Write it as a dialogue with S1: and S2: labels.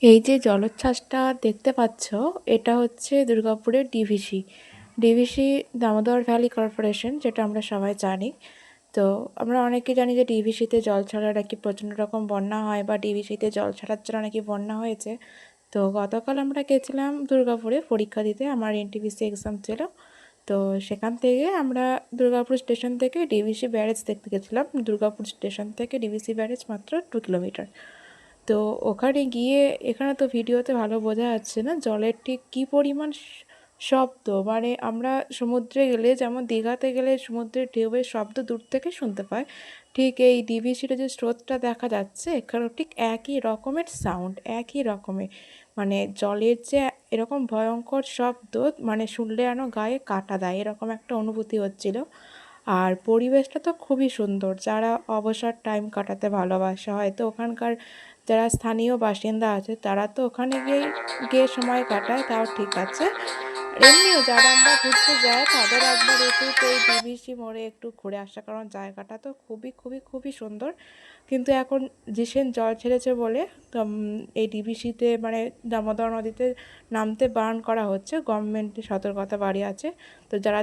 S1: এই যে জলোচ্ছ্বাসটা দেখতে পাচ্ছ, এটা হচ্ছে দুর্গাপুরের DVC. DVC Damodar valley corporation, যেটা আমরা সবাই জানি। তো আমরা অনেকেই জানি যে ডিভিসিতে জল ছাড়া নাকি প্রচণ্ড রকম বন্যা হয়, বা ডিভিসিতে জল ছাড়ার জন্য নাকি বন্যা হয়েছে। তো গতকাল আমরা গেছিলাম দুর্গাপুরে পরীক্ষা দিতে, আমার এনটিপিসি এক্সাম ছিল। তো সেখান থেকে আমরা দুর্গাপুর স্টেশন থেকে ডিভিসি ব্যারেজ দেখতে গেছিলাম। দুর্গাপুর স্টেশন থেকে ডিভিসি ব্যারেজ মাত্র 2 কিলোমিটার। তো ওখানে গিয়ে, এখানে তো ভিডিওতে ভালো বোঝা যাচ্ছে না জলের ঠিক কী পরিমাণ শব্দ। মানে আমরা সমুদ্রে গেলে, যেমন দীঘাতে গেলে সমুদ্রের ঢেউয়ের শব্দ দূর থেকে শুনতে পাই, ঠিক এই ডিভিসিতে যে স্রোতটা দেখা যাচ্ছে, এখানেও ঠিক একই রকমের সাউন্ড, একই রকমের। মানে জলের যে এরকম ভয়ঙ্কর শব্দ, মানে শুনলে যেন গায়ে কাঁটা দেয়, এরকম একটা অনুভূতি হচ্ছিল। আর পরিবেশটা তো খুবই সুন্দর। যারা অবসর টাইম কাটাতে ভালোবাসে, হয়তো ওখানকার যারা স্থানীয় বাসিন্দা আছে তারা তো ওখানে গিয়ে সময় কাটায়, তাও ঠিক আছে। এমনিও যারা আমরা ঘুরতে যাই তাদের একবার উচিত এই ডিভিসি মোড়ে একটু ঘুরে আসা, কারণ জায়গাটা তো খুবই খুবই খুবই সুন্দর। কিন্তু এখন রিসেন্ট জল ছেড়েছে বলে তো এই ডিভিসিতে, মানে দামোদর নদীতে নামতে বারণ করা হচ্ছে, গভর্নমেন্টের সতর্কতা বাড়ি আছে। তো যারা